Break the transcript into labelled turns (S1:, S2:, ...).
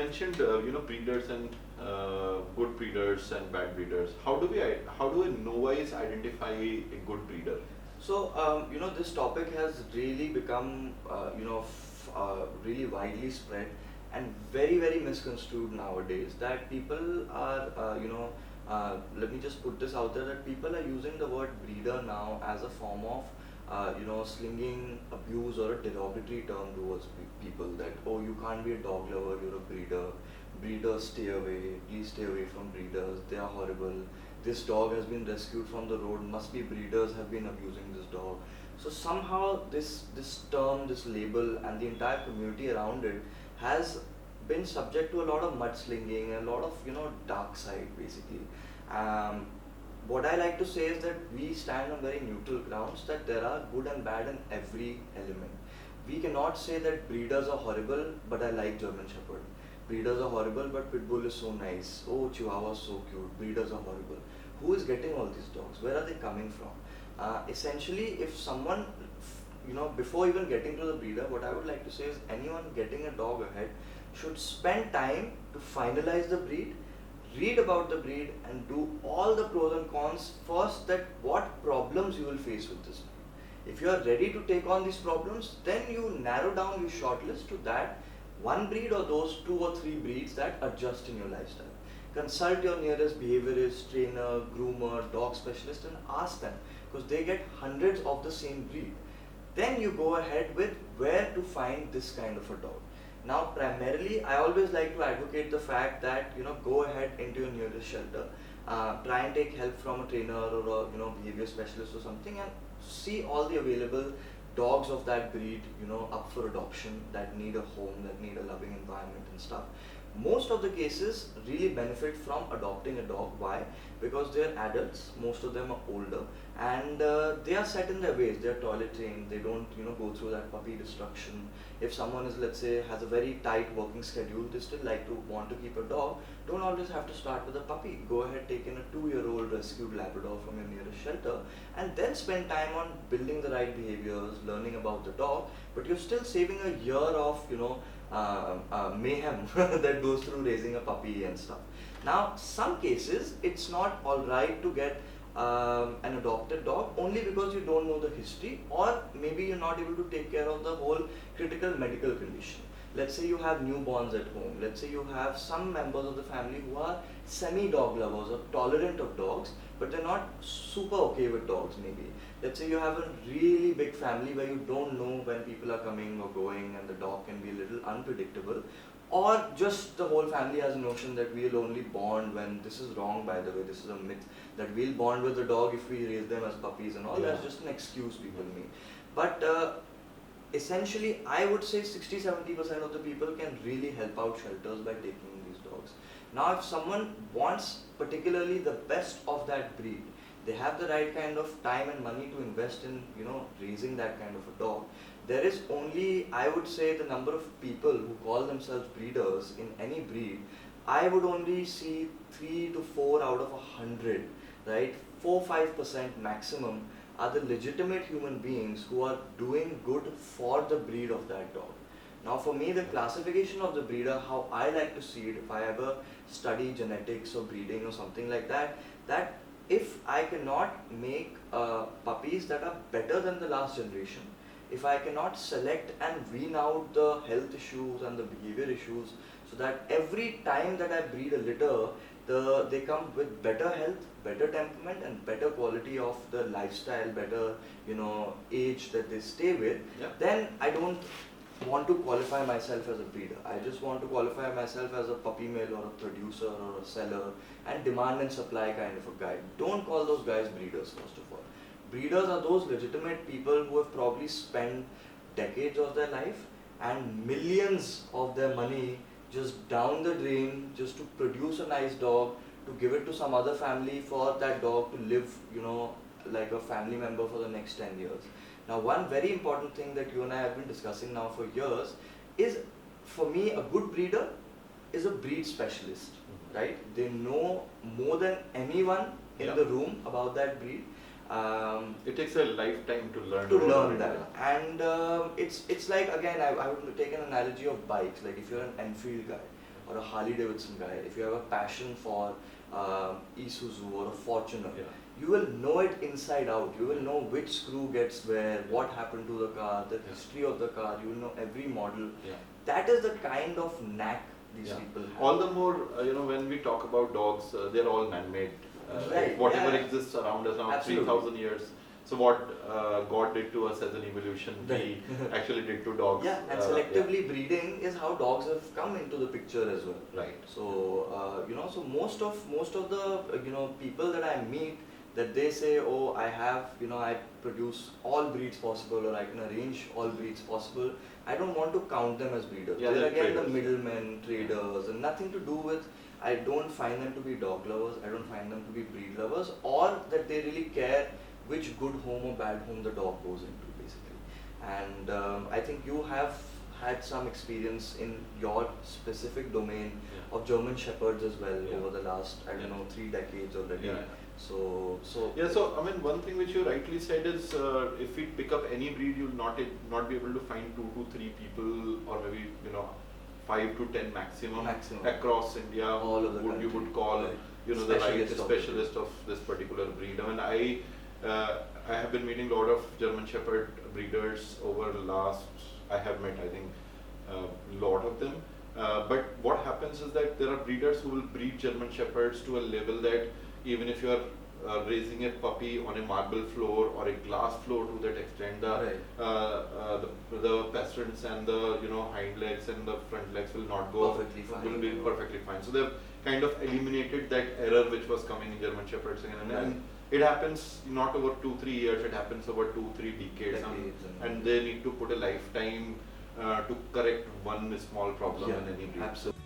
S1: mentioned breeders and good breeders and bad breeders. How do a novice identify a good breeder?
S2: So, this topic has really become, really widely spread and very, very misconstrued nowadays. That people are, let me just put this out there, that people are using the word breeder now as a form of, slinging abuse or a derogatory term towards people. That, oh, you can't be a dog lover, you're a breeder. Breeders, stay away, please stay away from breeders, they are horrible. This dog has been rescued from the road, must be breeders have been abusing this dog. So somehow this term, this label, and the entire community around it has been subject to a lot of mudslinging and a lot of dark side basically. um, what I like to say is that we stand on very neutral grounds, that there are good and bad in every element. We cannot say that breeders are horrible but I like German Shepherd. Breeders are horrible but Pitbull is so nice. Oh, Chihuahua is so cute. Breeders are horrible. Who is getting all these dogs? Where are they coming from? Essentially, if someone, before even getting to the breeder, what I would like to say is anyone getting a dog ahead should spend time to finalize the breed, read about the breed, and do all the pros and cons first, that what problems you will face with this breed. If you are ready to take on these problems, then you narrow down your shortlist to that one breed or those two or three breeds that adjust in your lifestyle. Consult your nearest behaviorist, trainer, groomer, dog specialist, and ask them, because they get hundreds of the same breed. Then you go ahead with where to find this kind of a dog. Now, primarily, I always like to advocate the fact that go ahead into your nearest shelter, try and take help from a trainer or a behavior specialist or something, and see all the available dogs of that breed, up for adoption, that need a home, that need a loving environment and stuff. Most of the cases really benefit from adopting a dog. Why? Because they are adults, most of them are older, and they are set in their ways. They are toilet trained, they don't go through that puppy destruction. If someone is, let's say, has a very tight working schedule, they still like to want to keep a dog, don't always have to start with a puppy. Go ahead, take in a 2-year-old rescued Labrador from your nearest shelter, and then spend time on building the right behaviors, learning about the dog, but you're still saving a year of mayhem that goes through raising a puppy and stuff. Now, some cases it's not alright to get an adopted dog only because you don't know the history, or maybe you're not able to take care of the whole critical medical condition. Let's say you have newborns at home. Let's say you have some members of the family who are semi-dog lovers or tolerant of dogs, but they're not super okay with dogs maybe. Let's say you have a really big family where you don't know when people are coming or going, and the dog can be a little unpredictable, or just the whole family has a notion that we'll only bond when, this is wrong by the way, this is a myth, that we'll bond with the dog if we raise them as puppies and all. That's just an excuse people make. But essentially, I would say 60-70% of the people can really help out shelters by taking these dogs. Now, if someone wants particularly the best of that breed, they have the right kind of time and money to invest in raising that kind of a dog. There is only, I would say, the number of people who call themselves breeders in any breed, I would only see 3 to 4 out of 100, right? 4-5% maximum are the legitimate human beings who are doing good for the breed of that dog. Now, for me, the classification of the breeder, how I like to see it, if I ever study genetics or breeding or something like that, that if I cannot make puppies that are better than the last generation, if I cannot select and wean out the health issues and the behavior issues, so that every time that I breed a litter, they come with better health, better temperament, and better quality of the lifestyle, better age that they stay with, then I don't want to qualify myself as a breeder. I just want to qualify myself as a puppy mill or a producer or a seller, and demand and supply kind of a guy. Don't call those guys breeders, first of all. Breeders are those legitimate people who have probably spent decades of their life and millions of their money just down the drain just to produce a nice dog, to give it to some other family for that dog to live, like a family member for the next 10 years. Now, one very important thing that you and I have been discussing now for years is, for me, a good breeder is a breed specialist, right? They know more than anyone in the room about that breed.
S1: It takes a lifetime to learn.
S2: That, and it's like, again, I would take an analogy of bikes. Like if you're an Enfield guy, or a Harley Davidson guy, if you have a passion for Isuzu or a Fortuner,
S1: Yeah.
S2: you will know it inside out. You will know which screw gets where, what happened to the car, the
S1: Yeah.
S2: history of the car. You will know every model.
S1: Yeah.
S2: That is the kind of knack these
S1: Yeah.
S2: people have.
S1: All the more, when we talk about dogs, they're all man-made.
S2: Right,
S1: Whatever
S2: yeah.
S1: exists around us now,
S2: Absolutely.
S1: 3,000 years. So what God did to us as an evolution,
S2: Right.
S1: we actually did to dogs.
S2: Yeah, and selectively breeding is how dogs have come into the picture as well.
S1: Right.
S2: So so most of the people that I meet, that they say, oh, I have I produce all breeds possible, or I can arrange all breeds possible. I don't want to count them as breeders.
S1: Yeah,
S2: They're
S1: they're
S2: again the
S1: traders.
S2: middlemen, traders, and nothing to do with. I don't find them to be dog lovers. I don't find them to be breed lovers, or that they really care which good home or bad home the dog goes into, basically. And I think you have had some experience in your specific domain
S1: Yeah.
S2: of German Shepherds as well
S1: Yeah.
S2: over the last, I don't
S1: Yeah.
S2: know, 3 decades already.
S1: Yeah.
S2: So
S1: Yeah, so I mean, one thing which you rightly said is, if we pick up any breed, you'll not be able to find 2 to 3 people, or maybe 5 to 10 maximum,
S2: Maximum.
S1: across India,
S2: All of the
S1: who you
S2: country.
S1: would call
S2: Right.
S1: the right
S2: Specialist of it.
S1: specialist of this particular breed. I mean, I have been meeting a lot of German Shepherd breeders over the last. I have met, I think, a lot of them. But what happens is that there are breeders who will breed German Shepherds to a level that even if you are raising a puppy on a marble floor or a glass floor, to that extent, the pasterns and the hind legs and the front legs will not go.
S2: Perfectly fine.
S1: Will be perfectly fine. So they've kind of eliminated that error which was coming in German Shepherds again, and it happens not over 2-3 years. It happens over 2-3 decades, and they need to put a lifetime to correct one small problem in any breed.
S2: Absolutely.